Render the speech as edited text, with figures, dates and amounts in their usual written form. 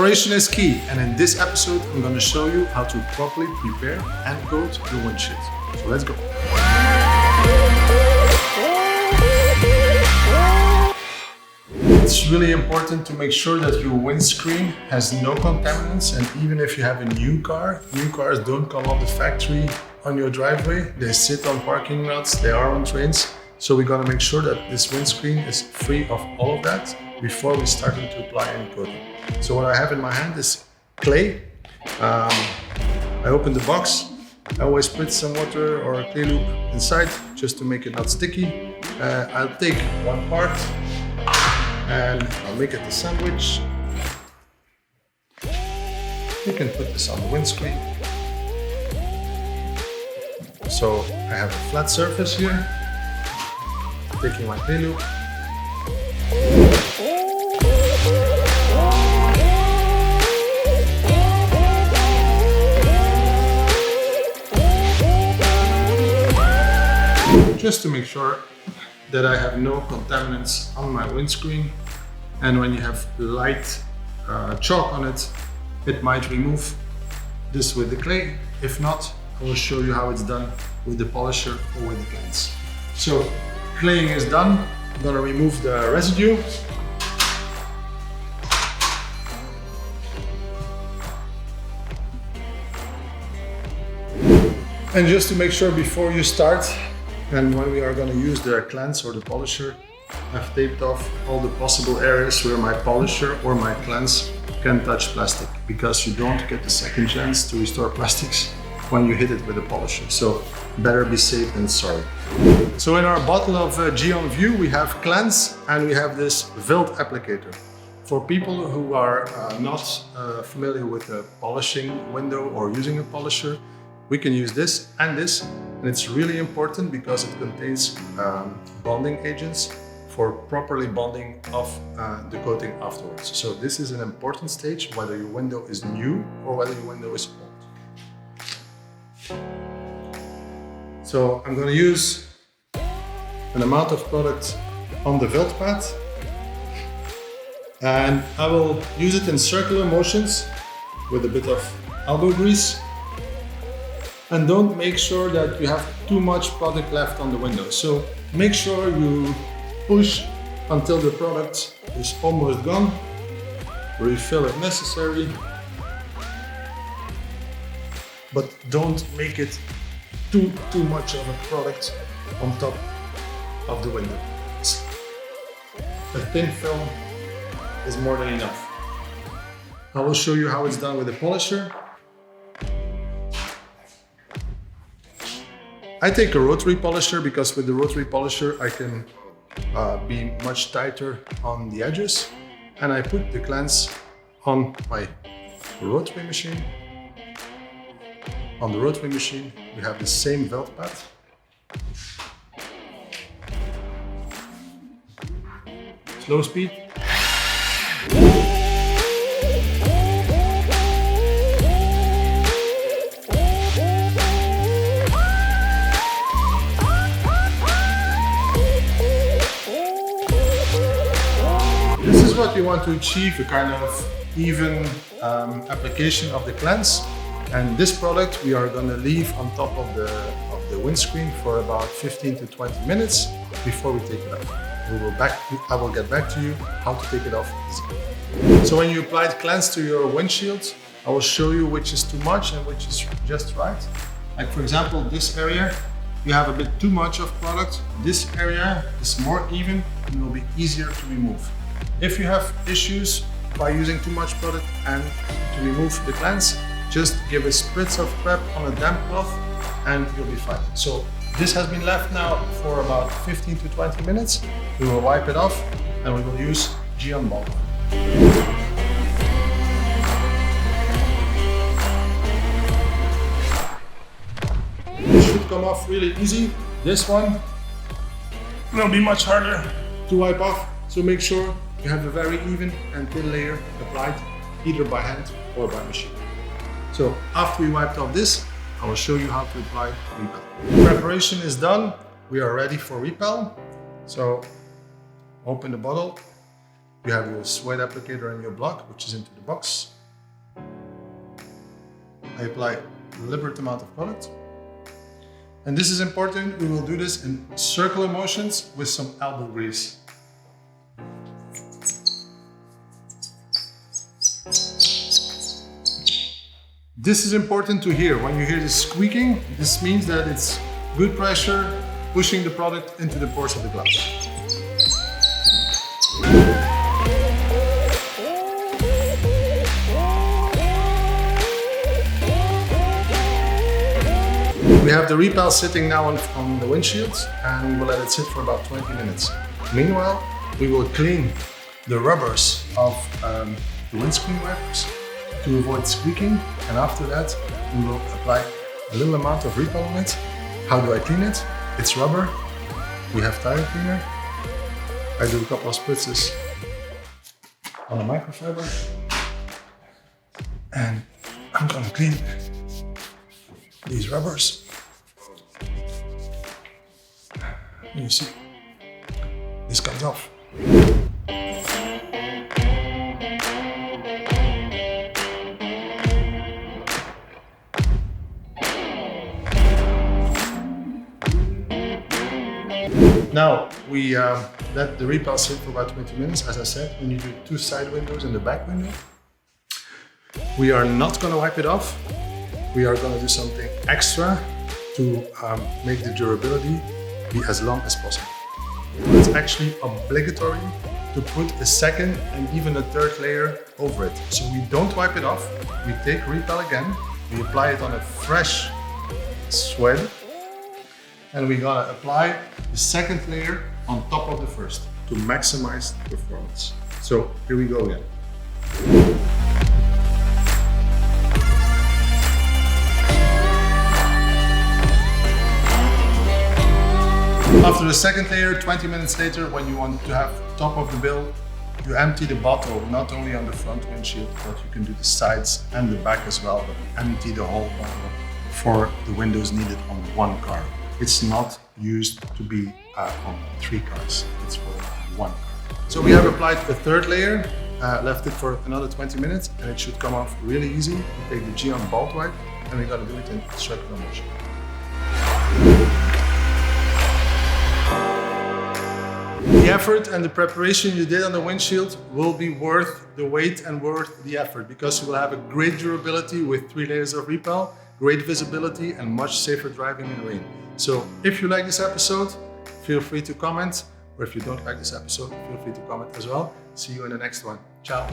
Preparation is key, and in this episode I'm going to show you how to properly prepare and coat your windshield. So let's go. It's really important to make sure that your windscreen has no contaminants, and even if you have a new cars don't come off the factory on your driveway. They sit on parking lots, they are on trains. So we're going to make sure that this windscreen is free of all of that before we start to apply any coating. So what I have in my hand is clay. I open the box. I always put some water or ClayLube inside just to make it not sticky. I'll take one part and I'll make it a sandwich. You can put this on the windscreen. So I have a flat surface here. Taking my ClayLube. Just to make sure that I have no contaminants on my windscreen. And when you have light chalk on it, it might remove this with the clay. If not, I will show you how it's done with the polisher or with the cleanse. So claying is done. I'm going to remove the residue. And just to make sure before you start, and when we are going to use the cleanse or the polisher, I've taped off all the possible areas where my polisher or my cleanse can touch plastic, because you don't get the second chance to restore plastics when you hit it with a polisher. So better be safe than sorry. So in our bottle of GYEON View, we have cleanse and we have this Wild applicator. For people who are not familiar with a polishing window or using a polisher, we can use this. And it's really important because it contains bonding agents for properly bonding off the coating afterwards. So this is an important stage, whether your window is new or whether your window is old. So I'm going to use an amount of product on the felt pad, and I will use it in circular motions with a bit of elbow grease. And don't make sure that you have too much product left on the window. So make sure you push until the product is almost gone. Refill if necessary, but don't make it too much of a product on top of the window. A thin film is more than enough. I will show you how it's done with the polisher. I take a rotary polisher because with the rotary polisher I can be much tighter on the edges, and I put the cleanse on my rotary machine. On the rotary machine we have the same felt pad. Slow speed. This is what you want to achieve, a kind of even application of the cleanse. And this product we are going to leave on top of the windscreen for about 15 to 20 minutes before we take it off. I will get back to you how to take it off easily. So when you applied cleanse to your windshield, I will show you which is too much and which is just right. Like for example, this area, you have a bit too much of product. This area is more even and will be easier to remove. If you have issues by using too much product and to remove the cleanse, just give a spritz of prep on a damp cloth and you'll be fine. So this has been left now for about 15 to 20 minutes. We will wipe it off and we will use GYEON Ball. It should come off really easy. This one will be much harder to wipe off. So make sure you have a very even and thin layer applied, either by hand or by machine. So after we wiped off this, I will show you how to apply repel. Preparation is done. We are ready for repel. So open the bottle. You have your suede applicator and your block, which is into the box. I apply a deliberate amount of product. And this is important, we will do this in circular motions with some elbow grease. This is important to hear. When you hear this squeaking, this means that it's good pressure pushing the product into the pores of the glass. We have the repel sitting now on the windshield, and we will let it sit for about 20 minutes. Meanwhile, we will clean the rubbers of the windscreen wipers to avoid squeaking, and after that we will apply a little amount of repel on it. How do I clean it? It's rubber. We have tire cleaner. I do a couple of spritzes on a microfiber, and I'm gonna clean these rubbers. You see, this comes off. Now we let the repel sit for about 20 minutes. As I said, when you do 2 side windows and the back window, we are not going to wipe it off. We are going to do something extra to make the durability be as long as possible. It's actually obligatory to put a second and even a third layer over it. So we don't wipe it off. We take repel again, we apply it on a fresh suede, and we're gonna apply the second layer on top of the first to maximize performance. So here we go again. After the second layer, 20 minutes later, when you want to have top of the bill, you empty the bottle, not only on the front windshield, but you can do the sides and the back as well, but empty the whole bottle for the windows needed on one car. It's not used to be on 3 cars, it's for 1 car. So we have applied the third layer, left it for another 20 minutes, and it should come off really easy. We take the GYEON bald wipe, and we're gonna do it in circular motion. The effort and the preparation you did on the windshield will be worth the wait and worth the effort, because you will have a great durability with 3 layers of repel, great visibility, and much safer driving in rain. So if you like this episode, feel free to comment, or if you don't like this episode, feel free to comment as well. See you in the next one. Ciao.